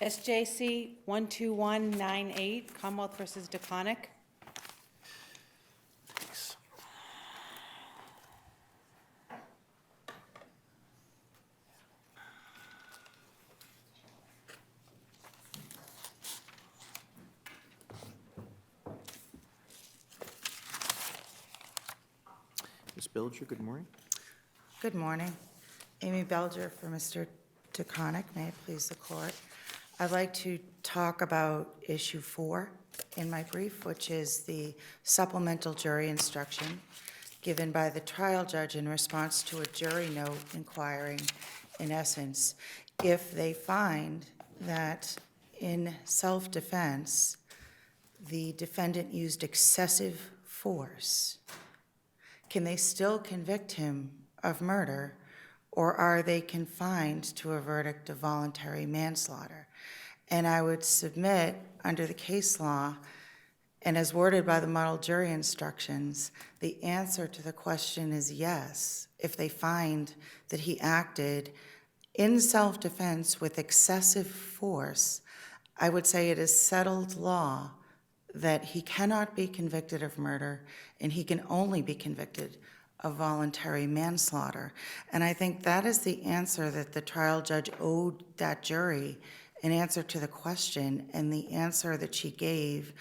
SJC-12198, Commonwealth versus Deconinck. Thanks. Ms. Bilger, good morning. Good morning. Amy Belger for Mr. Deconinck. May it please the court. I'd like to talk about issue 4 in my brief, which is the supplemental jury instruction given by the trial judge in response to a jury note inquiring, in essence, if they find that in self-defense, the defendant used excessive force, can they still convict him of murder, or are they confined to a verdict of voluntary manslaughter? And I would submit, under the case law, and as worded by the model jury instructions, the answer to the question is yes. If they find that he acted in self-defense with excessive force, I would say it is settled law that he cannot be convicted of murder, and he can only be convicted of voluntary manslaughter. And I think that is the answer that the trial judge owed that jury, an answer to the question, and the answer that she gave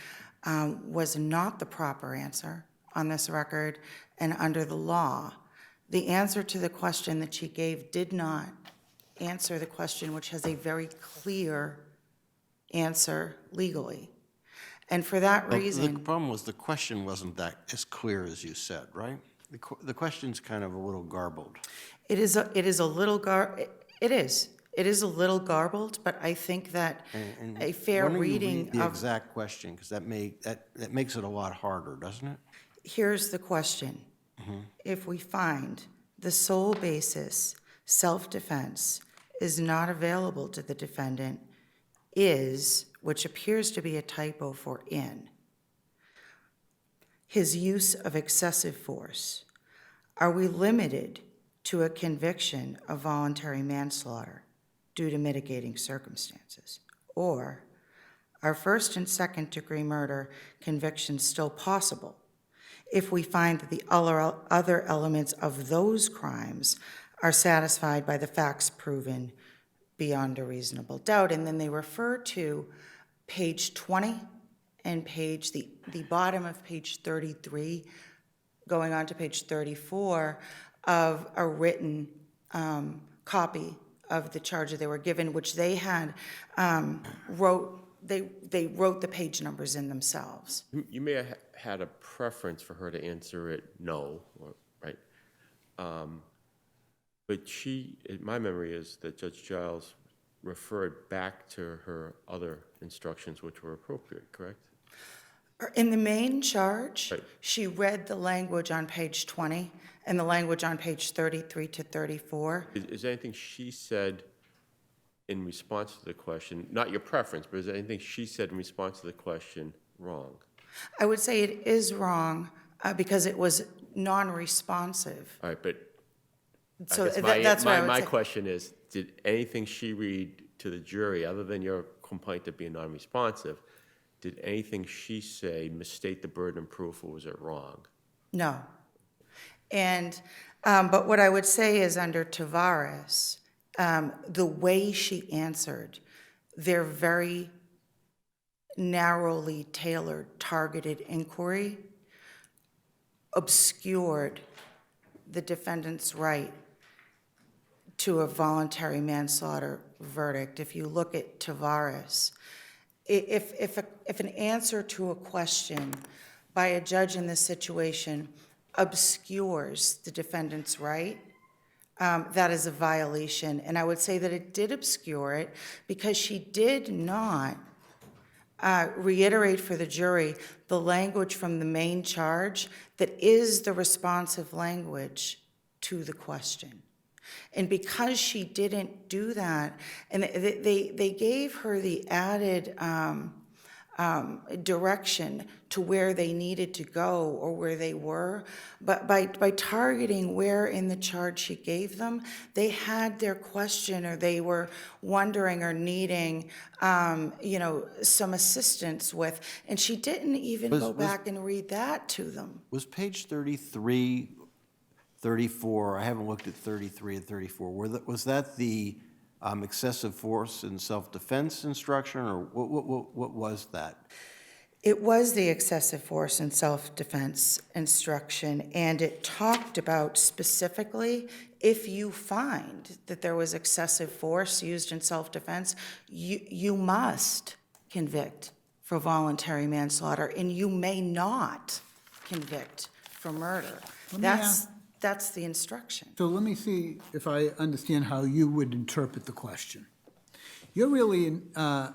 was not the proper answer on this record and under the law. The answer to the question that she gave did not answer the question, which has a very clear answer legally. And for that reason— The problem was the question wasn't that as clear as you said, right? The question's kind of a little garbled. It is a little garbled, but I think that And a fair why don't you reading read the of— exact question, because that makes it a lot harder, doesn't it? Here's the question. If we find the sole basis, self-defense, is not available to the defendant, which appears to be a typo for his use of excessive force, are we limited to a conviction of voluntary manslaughter due to mitigating circumstances? Or are first and second degree murder convictions still possible if we find that the other elements of those crimes are satisfied by the facts proven beyond a reasonable doubt? And then they refer to page 20 and the bottom of page 33, going on to page 34 of a written copy of the charge that they were given, which they had they wrote the page numbers in themselves. You may have had a preference for her to answer it no, right? But my memory is that Judge Giles referred back to her other instructions, which were appropriate, correct? In the main charge, Right. She read the language on page 20 and the language on page 33 to 34. Is there anything she said in response to the question, not your preference, but is there anything she said in response to the question wrong? I would say it is wrong because it was non-responsive. All right, but So I guess that's what I would my say. question is, did anything she read to the jury, other than your complaint of being non-responsive, did anything she say misstate the burden of proof, or was it wrong? No. And, but what I would say is under Tavares, the way she answered their very narrowly tailored, targeted inquiry obscured the defendant's right to a voluntary manslaughter verdict. If you look at Tavares, if an answer to a question by a judge in this situation obscures the defendant's right, that is a violation. And I would say that it did obscure it because she did not reiterate for the jury the language from the main charge that is the responsive language to the question. And because she didn't do that, and they gave her the added direction to where they needed to go or where they were. But by targeting where in the charge she gave them, they had their question or they were wondering or needing, some assistance with. And she didn't even go back and read that to them. Was page 33, 34, I haven't looked at 33 and 34, was that the excessive force and self-defense instruction, or what was that? It was the excessive force and self-defense instruction, and it talked about specifically if you find that there was excessive force used in self-defense, you must convict for voluntary manslaughter, and you may not convict for murder. That's the instruction. So let me see if I understand how you would interpret the question. You're really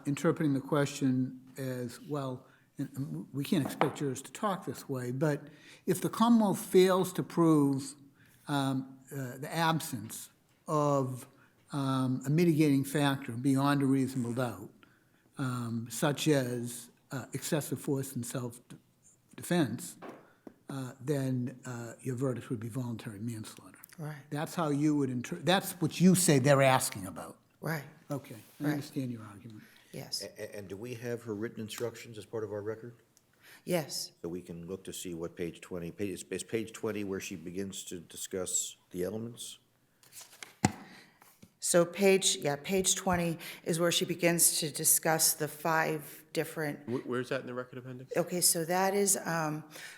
interpreting the question as, well, and we can't expect jurors to talk this way, but if the Commonwealth fails to prove the absence of a mitigating factor beyond a reasonable doubt, such as excessive force and self-defense, then your verdict would be voluntary manslaughter. Right. That's how you would that's what you say they're asking about. Right. Okay, I Right. understand your argument. Yes. And do we have her written instructions as part of our record? Yes. So we can look to see what page 20, is page 20 where she begins to discuss the elements? So page 20 is where she begins to discuss the 5 different. Where's that in the record appendix? Okay, so that is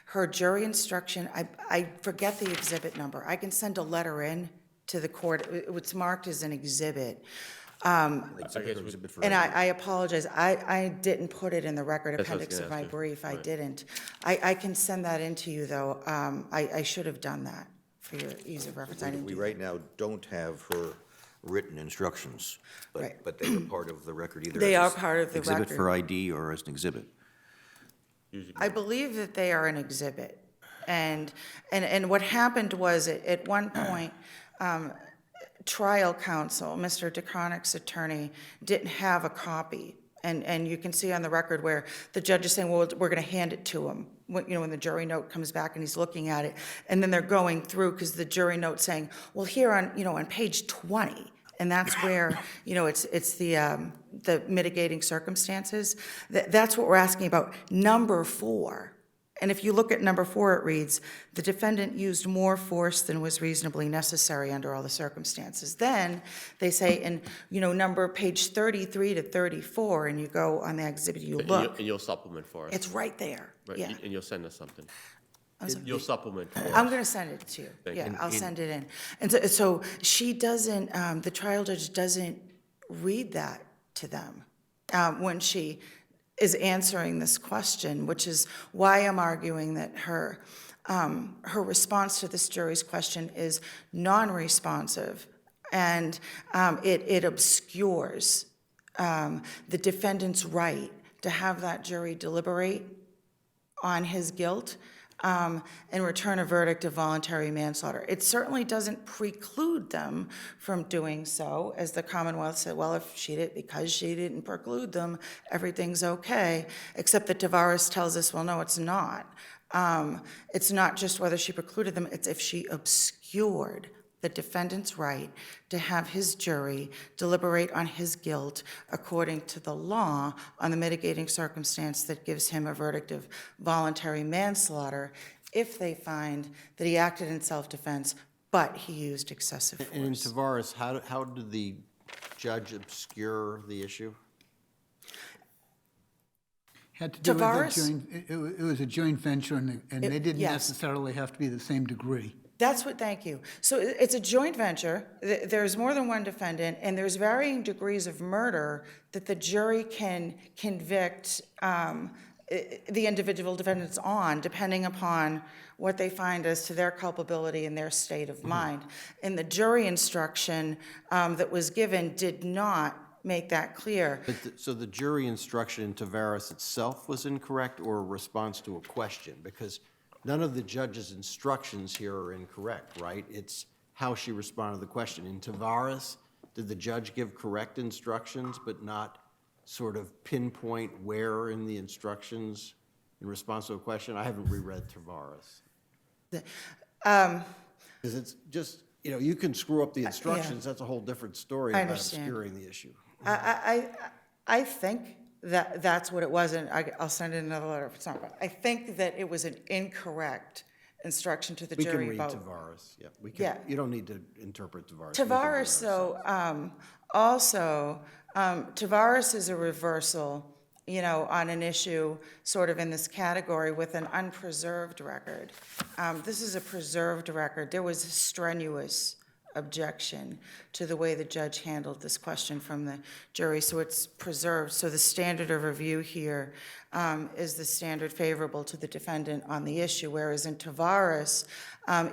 her jury instruction. I forget the exhibit number. I can send a letter in to the court. It's marked as an exhibit. Exhibit for And I apologize. I didn't put it in the record That's what I was appendix of gonna my ask you. brief. I Right. didn't. I can send that in to you, though. I should have done that for your ease of reference. I didn't We do right now don't have her written instructions, Right. but they are part of the record either. They as are part of the Exhibit record. for ID or as an exhibit. Usually- I believe that they are an exhibit. And what happened was, at one point, trial counsel, Mr. Deconinck's attorney, didn't have a copy. And you can see on the record where the judge is saying, well, we're going to hand it to him, when the jury note comes back and he's looking at it. And then they're going through, because the jury note's saying, well, here on page 20, and that's where, it's the mitigating circumstances. That's what we're asking about. Number 4. And if you look at number 4, it reads, the defendant used more force than was reasonably necessary under all the circumstances. Then they say in, page 33 to 34, and you go on the exhibit, you look, And you'll supplement for us. it's right there. Right, Yeah. and you'll send us something. I'm sorry. You'll supplement for us. I'm going to send it to you. Thank Yeah, you. I'll send it in. And so she doesn't, the trial judge doesn't read that to them when she is answering this question, which is why I'm arguing that her response to this jury's question is non-responsive, and it obscures the defendant's right to have that jury deliberate on his guilt and return a verdict of voluntary manslaughter. It certainly doesn't preclude them from doing so, as the Commonwealth said, well, because she didn't preclude them, everything's okay, except that Tavares tells us, well, no, it's not. It's not just whether she precluded them, it's if she obscured the defendant's right to have his jury deliberate on his guilt according to the law on the mitigating circumstance that gives him a verdict of voluntary manslaughter if they find that he acted in self-defense, but he used excessive force. And in Tavares, how did the judge obscure the issue? Had to do with the Tavares? joint, it was a joint venture, and they didn't yes. necessarily have to be the same degree. Thank you. So it's a joint venture. There's more than one defendant, and there's varying degrees of murder that the jury can convict the individual defendants on, depending upon what they find as to their culpability and their state of mind. And the jury instruction that was given did not make that clear. So the jury instruction in Tavares itself was incorrect, or a response to a question? Because none of the judge's instructions here are incorrect, right? It's how she responded to the question. In Tavares, did the judge give correct instructions but not sort of pinpoint where in the instructions in response to a question? I haven't reread Tavares. Because it's just, you know, you can screw up the instructions, that's a whole different story I about understand. obscuring the issue. I think that that's what it was, and I'll send in another letter if it's not, but I think that it was an incorrect instruction to the We can jury read about. Tavares, yeah. We Yeah. can, you don't need to interpret Tavares. We can do it Tavares, though, also, Tavares is a reversal, you know, on an issue sort of in this category with an unpreserved record. This is a preserved record. There was a strenuous objection to the way the judge handled this question from the jury, so it's preserved. So the standard of review here is the standard favorable to the defendant on the issue, whereas in Tavares,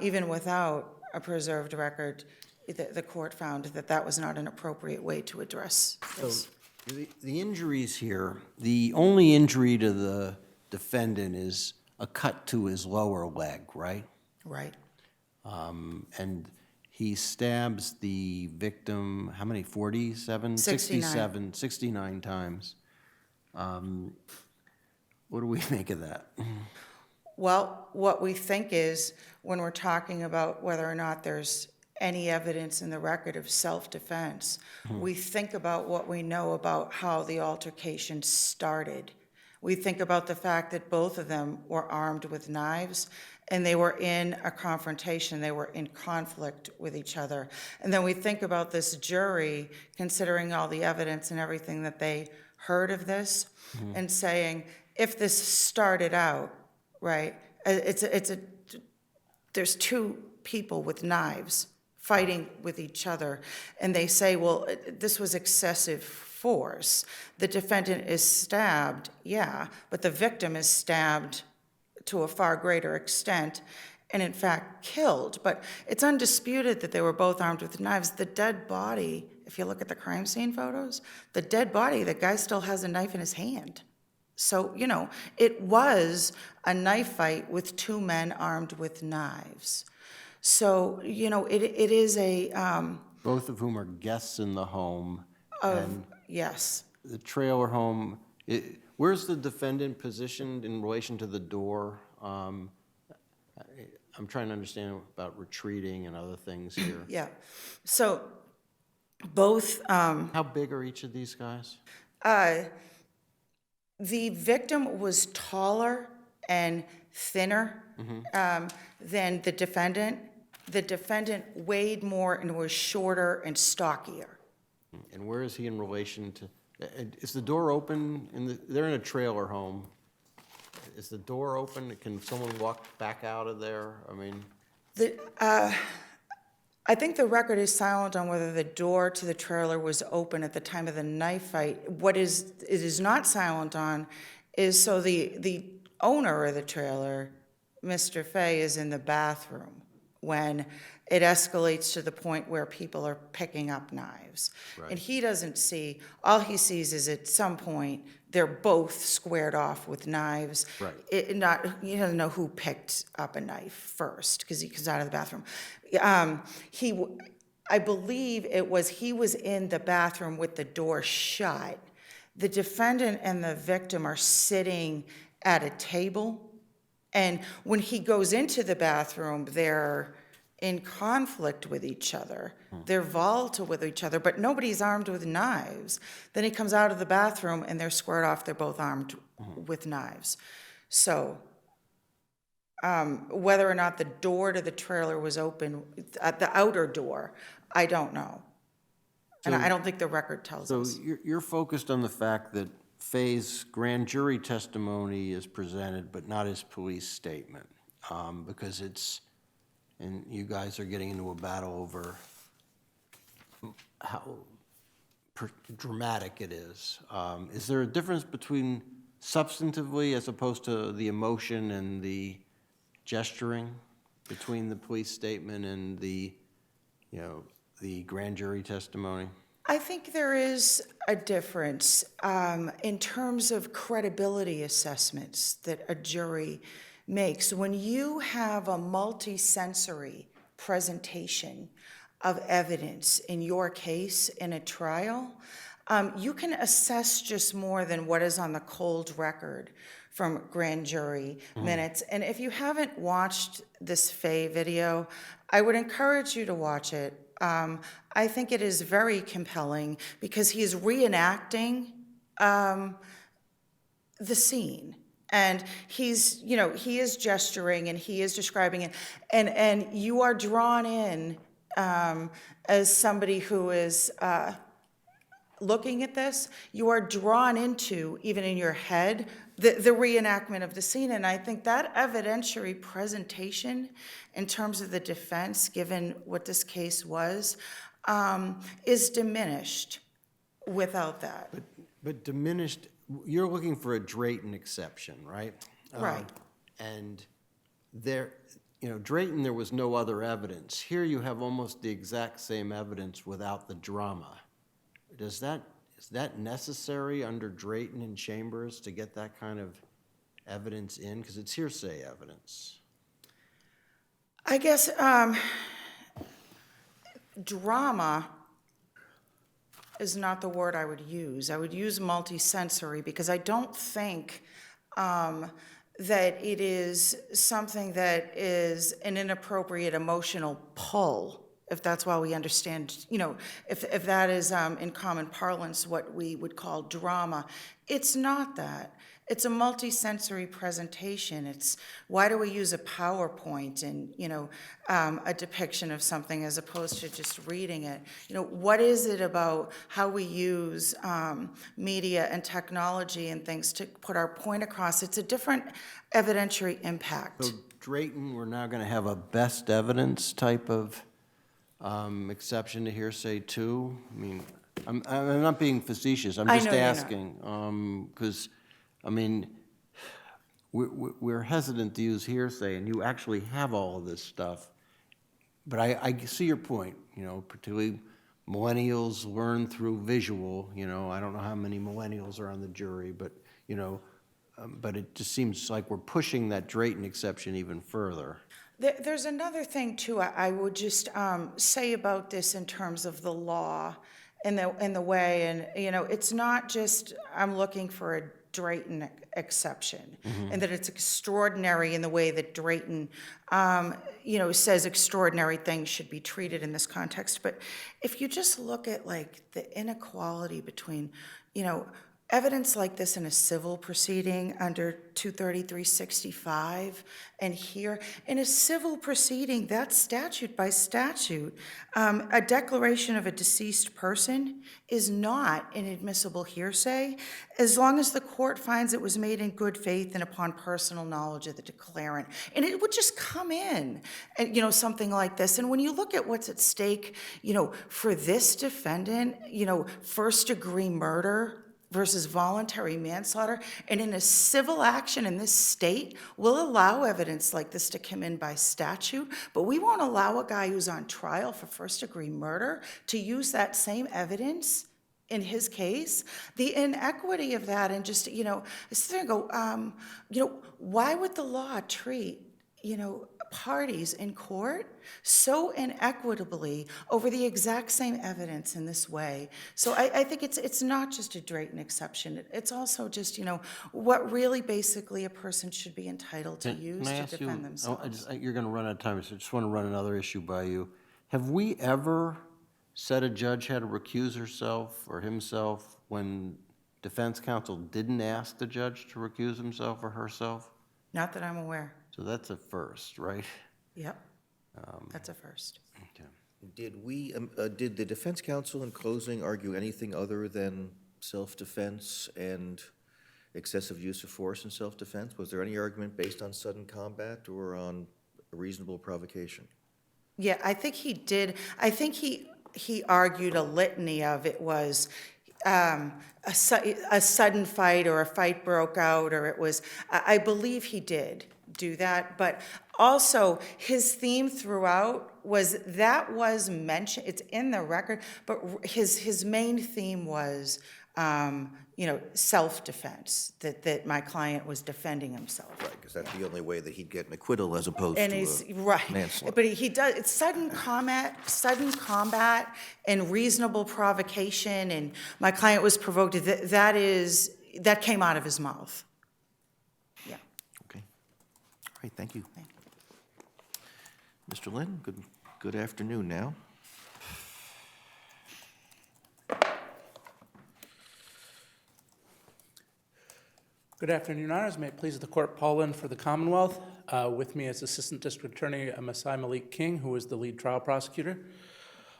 even without a preserved record, the court found that that was not an appropriate way to address this. The injuries here, the only injury to the defendant is a cut to his lower leg, right? Right. And he stabs the victim, how many, 47? 69. 69 times. What do we make of that? Well, what we think is, when we're talking about whether or not there's any evidence in the record of self-defense, we think about what we know about how the altercation started. We think about the fact that both of them were armed with knives, and they were in a confrontation, they were in conflict with each other. And then we think about this jury, considering all the evidence and everything that they heard of this, and saying, if this started out, right, there's two people with knives fighting with each other, and they say, well, this was excessive force. The defendant is stabbed, yeah, but the victim is stabbed to a far greater extent and in fact killed. But it's undisputed that they were both armed with knives. The dead body, if you look at the crime scene photos, the dead body, the guy still has a knife in his hand. So, you know, it was a knife fight with two men armed with knives. So, you know, it is a... Both of whom are guests in the home. And yes. the trailer home, where's the defendant positioned in relation to the door? I'm trying to understand about retreating and other things here. Yeah. So both... How big are each of these guys? The victim was taller and thinner than the defendant. The defendant weighed more and was shorter and stockier. And where is he in relation to, is the door open? They're in a trailer home. Is the door open? Can someone walk back out of there? I mean... I think the record is silent on whether the door to the trailer was open at the time of the knife fight. What it is not silent on is, so the owner of the trailer, Mr. Fay, is in the bathroom when it escalates to the point where people are picking up knives. Right. And he doesn't see, all he sees is at some point they're both squared off with knives. Right. He doesn't know who picked up a knife first because he comes out of the bathroom. I believe it was, he was in the bathroom with the door shut. The defendant and the victim are sitting at a table, and when he goes into the bathroom, they're in conflict with each other. They're volatile with each other, but nobody's armed with knives. Then he comes out of the bathroom and they're squared off. They're both armed with knives. So whether or not the door to the trailer was open, the outer door, I don't know. And I don't think the record tells us. So you're focused on the fact that Fay's grand jury testimony is presented, but not his police statement, because it's, and you guys are getting into a battle over how dramatic it is. Is there a difference between substantively as opposed to the emotion and the gesturing between the police statement and the, you know, the grand jury testimony? I think there is a difference in terms of credibility assessments that a jury makes. When you have a multi-sensory presentation of evidence in your case in a trial, you can assess just more than what is on the cold record from grand jury minutes. And if you haven't watched this Faye video, I would encourage you to watch it. I think it is very compelling because he's reenacting the scene. And he's, he is gesturing and he is describing it. And you are drawn in as somebody who is looking at this, you are drawn into, even in your head, the reenactment of the scene. And I think that evidentiary presentation in terms of the defense, given what this case was, is diminished without that. But diminished, you're looking for a Drayton exception, right? Right. And there, Drayton, there was no other evidence. Here you have almost the exact same evidence without the drama. Is that necessary under Drayton and Chambers to get that kind of evidence in? Because it's hearsay evidence. I guess drama is not the word I would use. I would use multisensory because I don't think that it is something that is an inappropriate emotional pull, if that's why we understand, if that is in common parlance what we would call drama. It's not that. It's a multisensory presentation. It's why do we use a PowerPoint and, a depiction of something as opposed to just reading it? What is it about how we use media and technology and things to put our point across? It's a different evidentiary impact. So Drayton, we're now going to have a best evidence type of exception to hearsay too? I mean, I'm not being facetious. I'm just asking because, we're hesitant to use hearsay, and you actually have all of this stuff. But I see your point, particularly millennials learn through visual, I don't know how many millennials are on the jury, but, but it just seems like we're pushing that Drayton exception even further. There's another thing, too, I would just say about this in terms of the law and the way, and, it's not just I'm looking for a Drayton exception, and that it's extraordinary in the way that Drayton, says extraordinary things should be treated in this context. But if you just look at, the inequality between, evidence like this in a civil proceeding under 233-65, and here, in a civil proceeding, that's statute by statute. A declaration of a deceased person is not inadmissible hearsay as long as the court finds it was made in good faith and upon personal knowledge of the declarant. And it would just come in, and, something like this. And when you look at what's at stake, for this defendant, first-degree murder versus voluntary manslaughter, and in a civil action in this state, we'll allow evidence like this to come in by statute, but we won't allow a guy who's on trial for first-degree murder to use that same evidence in his case. The inequity of that, and just, I sit there and go, why would the law treat, parties in court so inequitably over the exact same evidence in this way? So I think it's not just a Drayton exception. It's also just, what really basically a person should be entitled to use to defend themselves. You're going to run out of time, so I just want to run another issue by you. Have we ever said a judge had to recuse herself or himself when defense counsel didn't ask the judge to recuse himself or herself? Not that I'm aware. So that's a first, right? Yep, that's a first. Okay. Did the defense counsel in closing argue anything other than self-defense and excessive use of force in self-defense? Was there any argument based on sudden combat or on a reasonable provocation? Yeah, I think he did. I think he argued a litany of it was a sudden fight, or a fight broke out, or it was, I believe he did do that, but also his theme throughout was mentioned, it's in the record, but his main theme was self-defense, that my client was defending himself. Right, because that's the only way that he'd get an acquittal as opposed And to it's, a right, manslaughter. but he does, it's sudden combat and reasonable provocation, and my client was provoked, that came out of his mouth. Yeah. Okay. All right, thank you. Mr. Lynn, good afternoon now. Good afternoon, Your Honors. May it please the Court, Paul Lynn for the Commonwealth. With me is Assistant District Attorney Masai Malik King, who is the lead trial prosecutor.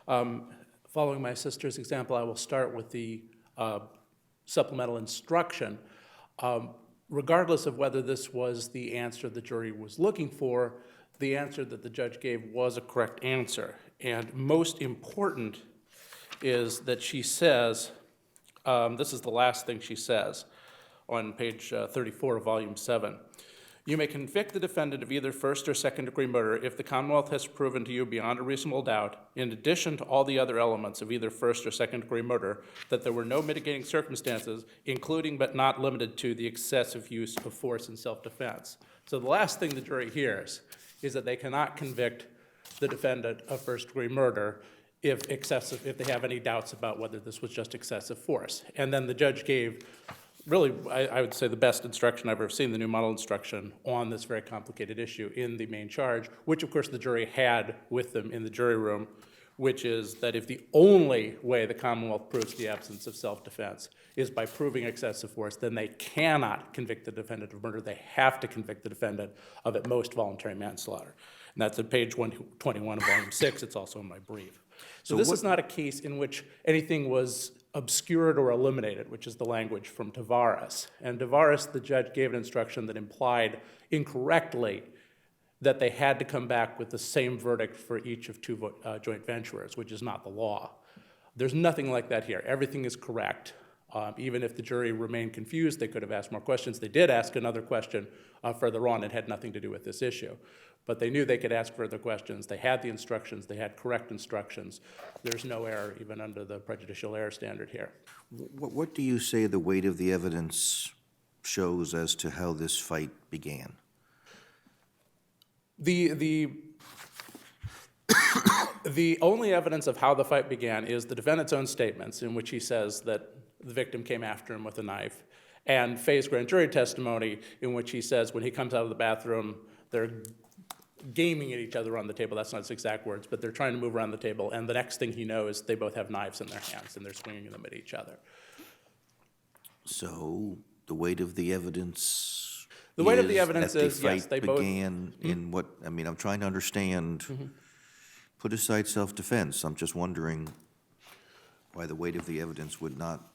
Following my sister's example, I will start with the supplemental instruction. Regardless of whether this was the answer the jury was looking for, the answer that the judge gave was a correct answer. And most important is that she says, this is the last thing she says on page 34 of volume 7. You may convict the defendant of either first or second degree murder if the Commonwealth has proven to you beyond a reasonable doubt, in addition to all the other elements of either first or second degree murder, that there were no mitigating circumstances, including but not limited to the excessive use of force in self-defense. So the last thing the jury hears is that they cannot convict the defendant of first degree murder if they have any doubts about whether this was just excessive force. And then the judge gave really, I would say, the best instruction I've ever seen, the new model instruction on this very complicated issue in the main charge, which of course the jury had with them in the jury room, which is that if the only way the Commonwealth proves the absence of self-defense is by proving excessive force, then they cannot convict the defendant of murder. They have to convict the defendant of at most voluntary manslaughter. And that's at page 121 of volume 6. It's also in my brief. So this is not a case in which anything was obscured or eliminated, which is the language from Tavares. And Tavares, the judge gave an instruction that implied incorrectly that they had to come back with the same verdict for each of two joint venturers, which is not the law. There's nothing like that here. Everything is correct. Even if the jury remained confused, they could have asked more questions. They did ask another question further on. It had nothing to do with this issue. But they knew they could ask further questions. They had the instructions. They had correct instructions. There's no error even under the prejudicial error standard here. What do you say the weight of the evidence shows as to how this fight began? The only evidence of how the fight began is the defendant's own statements, in which he says that the victim came after him with a knife, and Faye's grand jury testimony, in which he says when he comes out of the bathroom, they're gaming at each other on the table. That's not his exact words, but they're trying to move around the table, and the next thing he knows, they both have knives in their hands, and they're swinging them at each other. So the weight of the evidence The weight of the is evidence that the is, yes, fight they both... began in what, I mean, I'm trying to understand, put aside self-defense, I'm just wondering why the weight of the evidence would not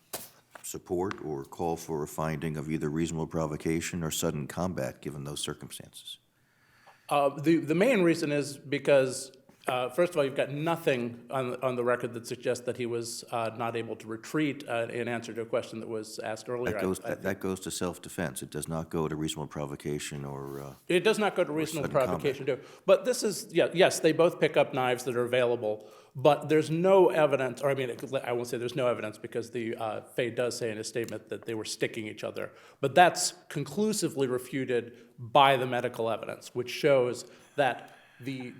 support or call for a finding of either reasonable provocation or sudden combat, given those circumstances. The main reason is because, first of all, you've got nothing on the record that suggests that he was not able to retreat in answer to a question that was asked earlier. That goes to self-defense. It does not go to reasonable provocation or... It does not go to reasonable sudden provocation, too. But this is, yes, they both pick up knives that are available, but there's no evidence, or I mean, I won't say there's no evidence because the Faye does say in his statement that they were sticking each other, but that's conclusively refuted by the medical evidence, which shows that the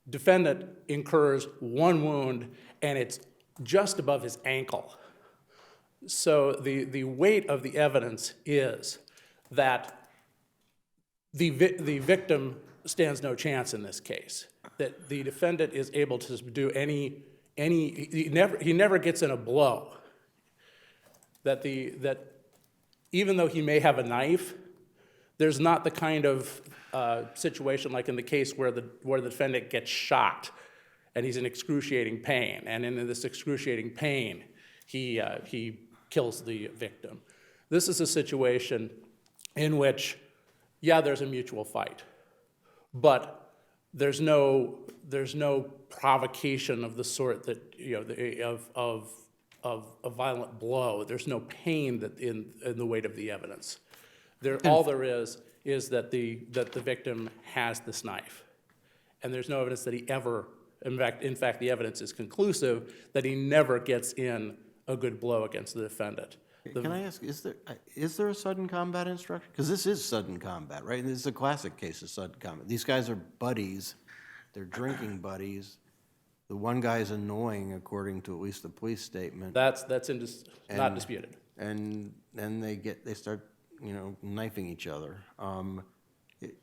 defendant incurs one wound and it's just above his ankle. So the weight of the evidence is that the victim stands no chance in this case, that the defendant is able to do he never gets in a blow, that even though he may have a knife, there's not the kind of situation like in the case where the defendant gets shot and he's in excruciating pain, and in this excruciating pain, he kills the victim. This is a situation in which, yeah, there's a mutual fight, but there's no provocation of the sort that, of a violent blow. There's no pain in the weight of the evidence. All there is that the victim has this knife, and there's no evidence that he ever, in fact, the evidence is conclusive that he never gets in a good blow against the defendant. Can I ask, is there a sudden combat instruction? Because this is sudden combat, right? This is a classic case of sudden combat. These guys are buddies. They're drinking buddies. The one guy's annoying, according to at least the police statement. That's not disputed. And then they start, knifing each other.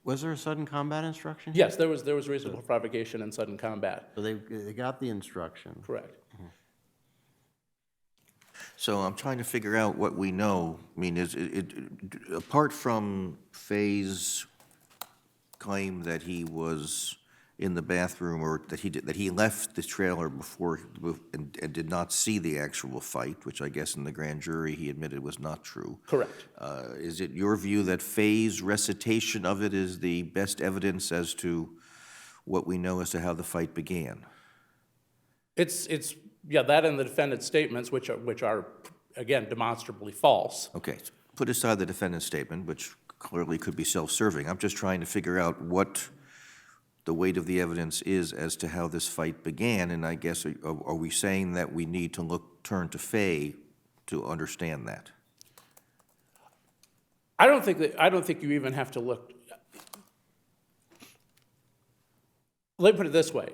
Was there a sudden combat instruction? Yes, there was reasonable provocation and sudden combat. So they got the instruction. Correct. So I'm trying to figure out what we know. I mean, is it apart from Faye's claim that he was in the bathroom or that he left the trailer before and did not see the actual fight, which I guess in the grand jury he admitted was not true. Correct. Is it your view that Faye's recitation of it is the best evidence as to what we know as to how the fight began? It's that and the defendant's statements, which are again demonstrably false. Okay, put aside the defendant's statement, which clearly could be self-serving. I'm just trying to figure out what the weight of the evidence is as to how this fight began, and I guess, are we saying that we need to turn to Faye to understand that? I don't think you even have to look. Let me put it this way,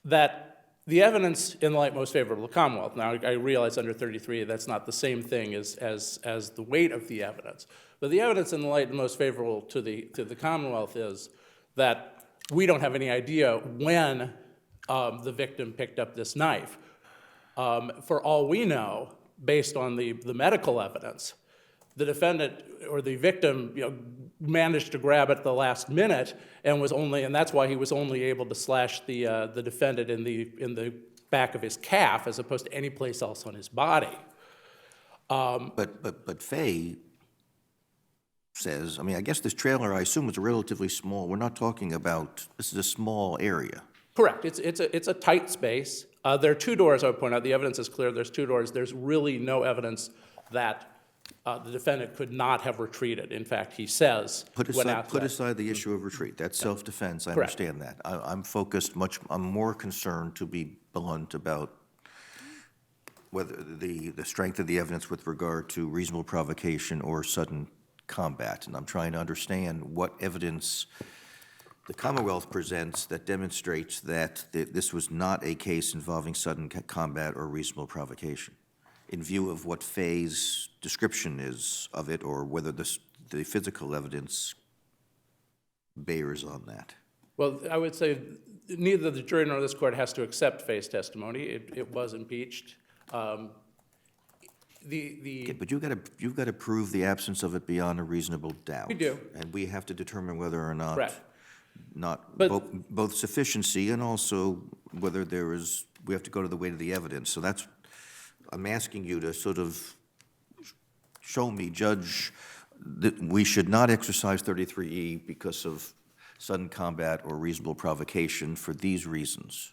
that the evidence in the light most favorable to the Commonwealth, now I realize under 33 that's not the same thing as the weight of the evidence, but the evidence in the light most favorable to the Commonwealth is that we don't have any idea when the victim picked up this knife. For all we know, based on the medical evidence, the defendant or the victim managed to grab it at the last minute and that's why he was only able to slash the defendant in the back of his calf as opposed to any place else on his body. But Faye says, I mean, I guess this trailer, I assume, is relatively small. We're not talking about, this is a small area. Correct. It's a tight space. There are two doors, I would point out. The evidence is clear. There's two doors. There's really no evidence that the defendant could not have retreated. In fact, he says Put aside the issue of retreat. That's self-defense. I Correct. understand that. I'm more concerned, to be blunt, about whether the strength of the evidence with regard to reasonable provocation or sudden combat. And I'm trying to understand what evidence the Commonwealth presents that demonstrates that this was not a case involving sudden combat or reasonable provocation, in view of what Faye's description is of it, or whether the physical evidence bears on that. Well, I would say neither the jury nor this court has to accept Faye's testimony. It was impeached. Okay, but you've got to prove the absence of it beyond a reasonable doubt. We do. And we have to determine whether or not, Correct. both sufficiency and also whether we have to go to the weight of the evidence. So I'm asking you to sort of show me, Judge, that we should not exercise 33E because of sudden combat or reasonable provocation for these reasons.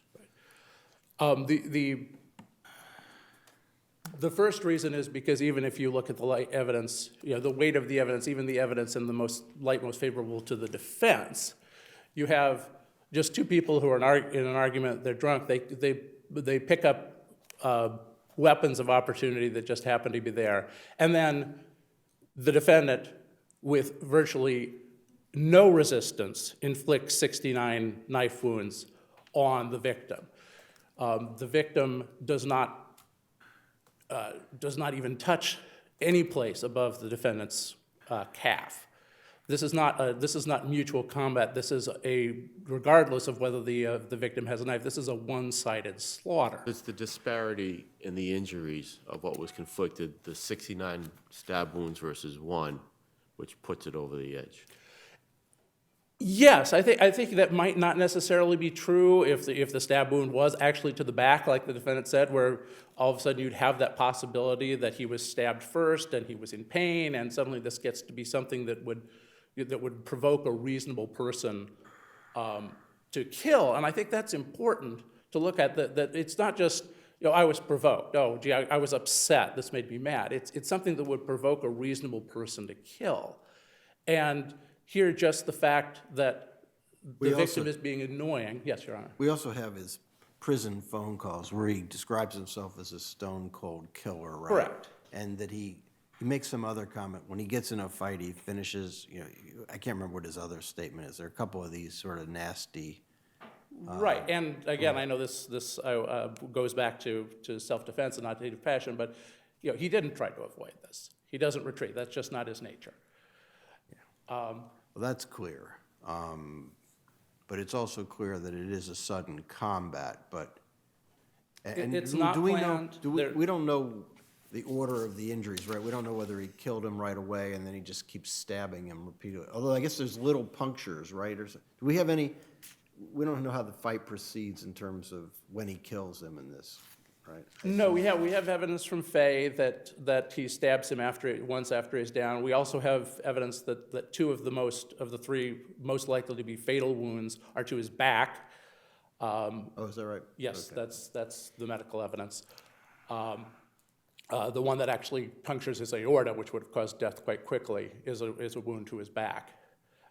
The first reason is because even if you look at the light evidence, the weight of the evidence, even the evidence in the most favorable to the defense, you have just two people who are in an argument, they're drunk, they pick up weapons of opportunity that just happen to be there. And then the defendant, with virtually no resistance, inflicts 69 knife wounds on the victim. The victim does not even touch any place above the defendant's calf. This is not mutual combat. This is regardless of whether the victim has a knife, this is a one-sided slaughter. It's the disparity in the injuries of what was conflicted, the 69 stab wounds versus 1, which puts it over the edge. Yes, I think that might not necessarily be true if the stab wound was actually to the back, like the defendant said, where all of a sudden you'd have that possibility that he was stabbed first and he was in pain, and suddenly this gets to be something that would provoke a reasonable person to kill. And I think that's important to look at, that it's not just, I was provoked. Oh, gee, I was upset. This made me mad. It's something that would provoke a reasonable person to kill. And here, just the fact that the victim is being annoying. Yes, Your Honor. We also have his prison phone calls where he describes himself as a stone-cold killer, right? Correct. And that he makes some other comment. When he gets in a fight, he finishes, I can't remember what his other statement is. There are a couple of these sort of nasty. Right, and again, I know this goes back to self-defense and not native passion, but he didn't try to avoid this. He doesn't retreat. That's just not his nature. Well, that's clear. But it's also clear that it is a sudden combat, but. And It's do- not do we know- planned. Do we, There- we don't know the order of the injuries, right? We don't know whether he killed him right away and then he just keeps stabbing him repeatedly. Although I guess there's little punctures, right? Do we have any, we don't know how the fight proceeds in terms of when he kills him in this, right? No, we have evidence from Fay that he stabs him once after he's down. We also have evidence that two of the three most likely to be fatal wounds are to his back. Oh, is that right? Yes, Okay. that's the medical evidence. The one that actually punctures his aorta, which would have caused death quite quickly, is a wound to his back,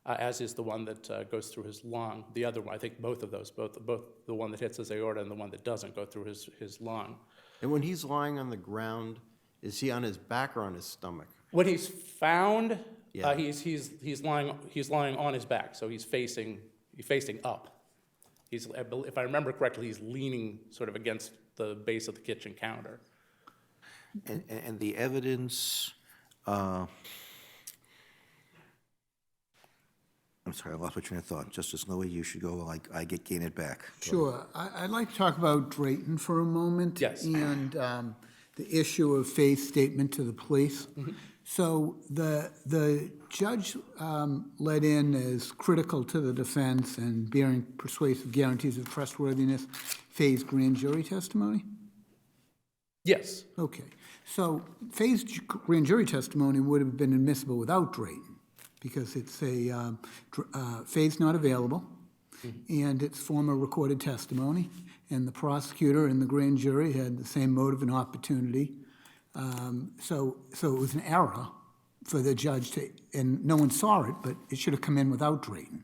as is the one that goes through his lung. The other one, I think both of those, both the one that hits his aorta and the one that doesn't go through his lung. And when he's lying on the ground, is he on his back or on his stomach? When he's found, Yeah. he's lying on his back, so he's facing up. If I remember correctly, he's leaning sort of against the base of the kitchen counter. And the evidence, I'm sorry, I lost my train of thought. Justice Lowy, you should go while I gain it back. Sure. I'd like to talk about Drayton for a moment. Yes. And the issue of Faith's statement to the police. So the judge let in as critical to the defense and bearing persuasive guarantees of trustworthiness Faith's grand jury testimony? Yes. Okay. So Faith's grand jury testimony would have been admissible without Drayton because it's Faith's not available and it's former recorded testimony, and the prosecutor and the grand jury had the same motive and opportunity. So it was an error for the judge to, and no one saw it, but it should have come in without Drayton.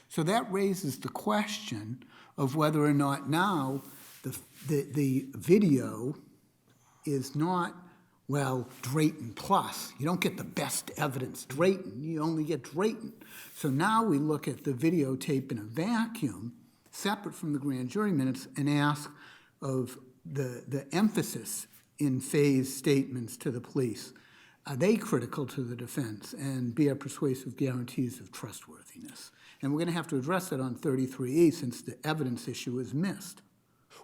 So that raises the question of whether or not now the video is not, well, Drayton plus. You don't get the best evidence Drayton, you only get Drayton. So now we look at the videotape in a vacuum, separate from the grand jury minutes, and ask of the emphasis in Faye's statements to the police. Are they critical to the defense and bear persuasive guarantees of trustworthiness? And we're going to have to address that on 33E since the evidence issue is missed.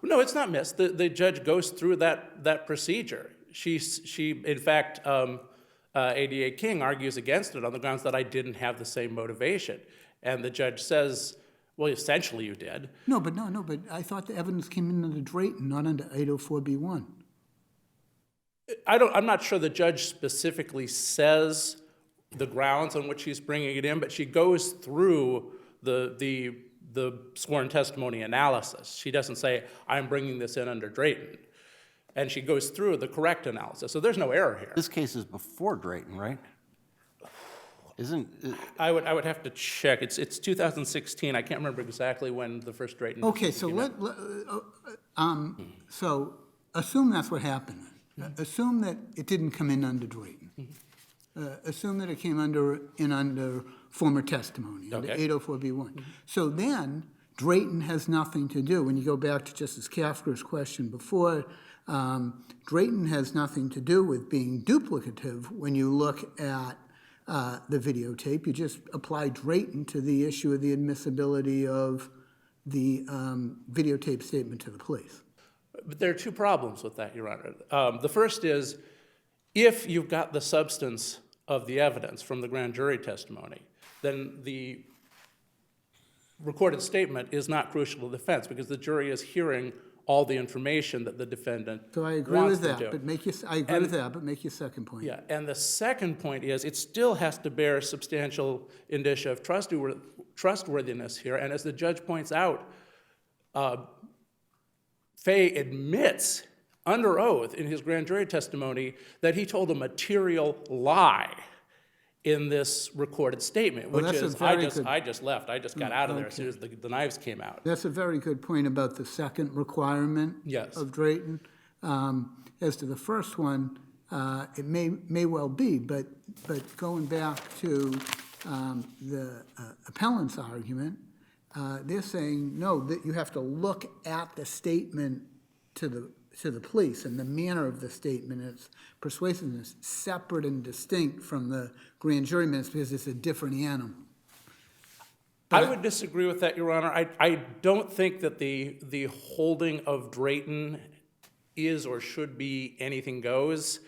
No, it's not missed. The judge goes through that procedure. She in fact, ADA King argues against it on the grounds that I didn't have the same motivation. And the judge says, well, essentially you did. No, but I thought the evidence came in under Drayton, not under 804B1. I'm not sure the judge specifically says the grounds on which she's bringing it in, but she goes through the sworn testimony analysis. She doesn't say, I'm bringing this in under Drayton. And she goes through the correct analysis. So there's no error here. This case is before Drayton, right? I would have to check. It's 2016. I can't remember exactly when the first Drayton. Okay, so so assume that's what happened. Assume that it didn't come in under Drayton. Assume that it came under former testimony, under Okay. 804B1. So then Drayton has nothing to do. When you go back to Justice Kafker's question before, Drayton has nothing to do with being duplicative when you look at the videotape. You just apply Drayton to the issue of the admissibility of the videotape statement to the police. But there are two problems with that, Your Honor. The first is, if you've got the substance of the evidence from the grand jury testimony, then the recorded statement is not crucial to the defense because the jury is hearing all the information that the defendant So I agree wants with them that, to. but make your second point. Yeah, and the second point is it still has to bear substantial indicia of trustworthiness here. And as the judge points out, Fay admits under oath in his grand jury testimony that he told a material lie in this recorded statement, Well, which that's a is, very good- I just left, I just got out of there as soon as the knives came out. That's a very good point about the second requirement Yes. of Drayton. As to the first one, it may well be, but going back to the appellant's argument, they're saying, no, that you have to look at the statement to the police and the manner of the statement, its persuasiveness, separate and distinct from the grand jury minutes because it's a different animal. I would disagree with that, Your Honor. I don't think that the holding of Drayton is or should be anything goes.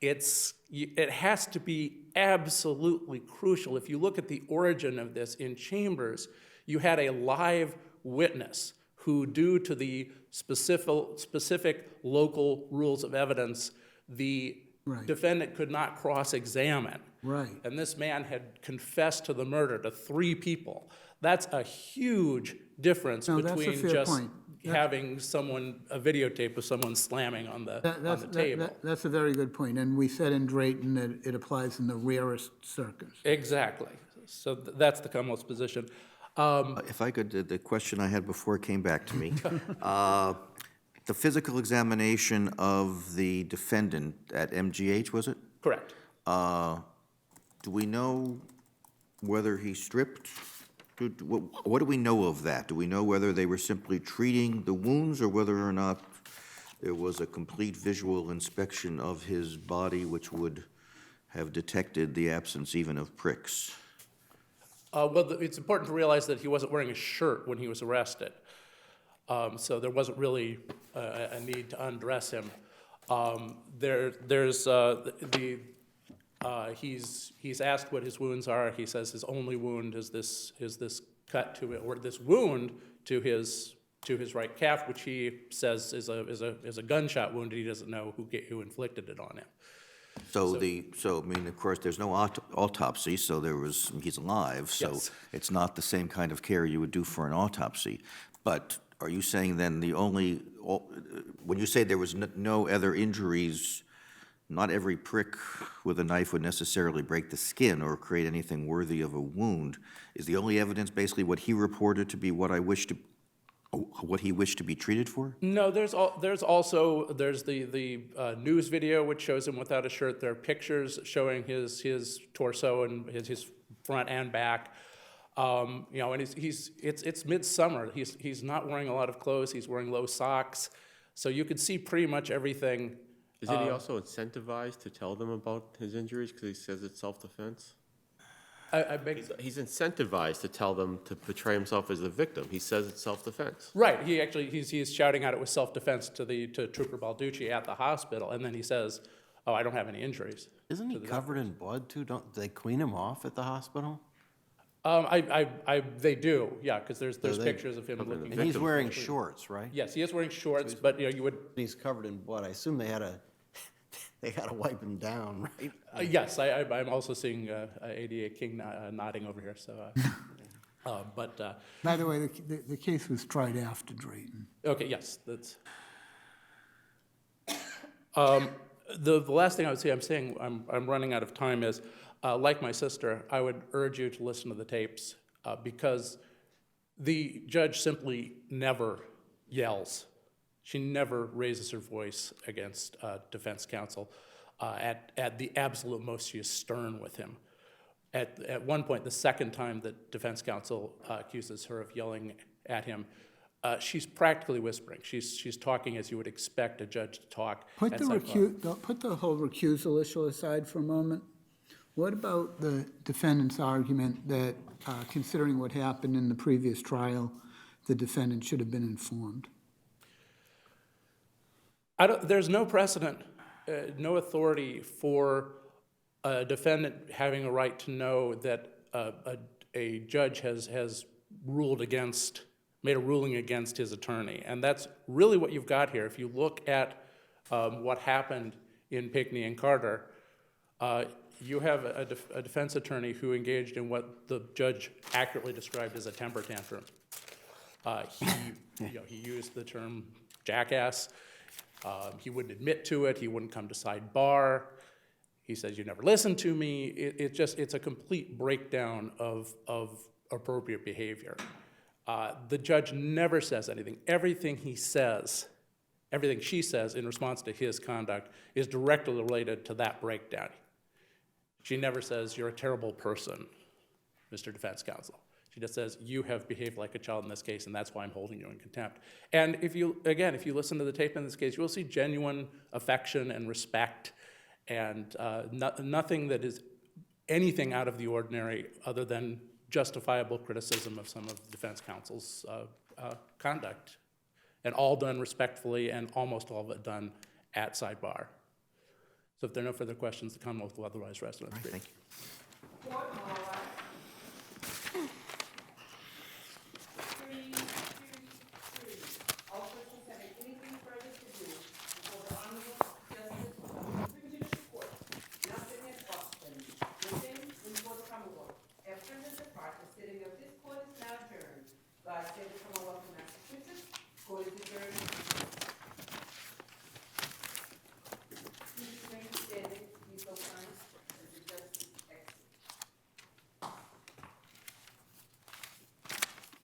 It has to be absolutely crucial. If you look at the origin of this in Chambers, you had a live witness who, due to the specific local rules of evidence, the Right. defendant could not cross-examine. Right. And this man had confessed to the murder to 3 people. That's a huge difference No, that's a between fair just point. having a videotape of someone slamming on the table. That's a very good point, and we said in Drayton that it applies in the rarest circumstances. Exactly. So that's the Commonwealth's position. If I could, the question I had before came back to me. The physical examination of the defendant at MGH, was it? Correct. Do we know whether he stripped? What do we know of that? Do we know whether they were simply treating the wounds or whether or not there was a complete visual inspection of his body which would have detected the absence even of pricks? Well, it's important to realize that he wasn't wearing a shirt when he was arrested. So there wasn't really a need to undress him. He's asked what his wounds are. He says his only wound is this cut to it, or this wound to his right calf, which he says is a gunshot wound. He doesn't know who inflicted it on him. So I mean, of course, there's no autopsy, so he's alive, so Yes. it's not the same kind of care you would do for an autopsy. But are you saying then when you say there was no other injuries, not every prick with a knife would necessarily break the skin or create anything worthy of a wound? Is the only evidence basically what he reported to be what he wished to be treated for? No, there's also the news video which shows him without a shirt. There are pictures showing his torso and his front and back. And it's midsummer. He's not wearing a lot of clothes. He's wearing low socks, so you could see pretty much everything. Isn't he also incentivized to tell them about his injuries because he says it's self-defense? I beg. He's incentivized to tell them to portray himself as the victim. He says it's self-defense. Right. He's shouting out it was self-defense to Trooper Balducci at the hospital, and then he says, "Oh, I don't have any injuries." Isn't he covered in blood too? Don't they clean him off at the hospital? They do, yeah, because there's pictures of him Of the looking. And he's Victim wearing shorts, right? Yes, he is wearing shorts, but you would. He's covered in blood. I assume they had to wipe him down, right? Yes, I'm also seeing ADA King nodding over here. So, By the way, the case was tried after Drayton. okay, yes, that's. The last thing I would say, I'm running out of time, is like my sister, I would urge you to listen to the tapes because the judge simply never yells. She never raises her voice against defense counsel. At the absolute most, she is stern with him. At one point, the second time that defense counsel accuses her of yelling at him, she's practically whispering. She's talking as you would expect a judge to talk. Put And put the whole recusal issue aside for a moment. What about the defendant's argument that, considering what happened in the previous trial, the defendant should have been informed? There's no precedent, no authority for a defendant having a right to know that a judge has made a ruling against his attorney. And that's really what you've got here. If you look at what happened in Pinckney and Carter, you have a defense attorney who engaged in what the judge accurately described as a temper tantrum. He used the term jackass. He wouldn't admit to it. He wouldn't come to side bar. He says, you never listened to me. It's a complete breakdown of appropriate behavior. The judge never says anything. Everything she says in response to his conduct is directly related to that breakdown. She never says, you're a terrible person, Mr. Defense Counsel. She just says, you have behaved like a child in this case, and that's why I'm holding you in contempt. And if you listen to the tape in this case, you will see genuine affection and respect, and nothing that is anything out of the ordinary other than justifiable criticism of some of the defense counsel's conduct, and all done respectfully, and almost all of it done at sidebar. So if there are no further questions, the Commonwealth will otherwise rest on its brief. Thank you.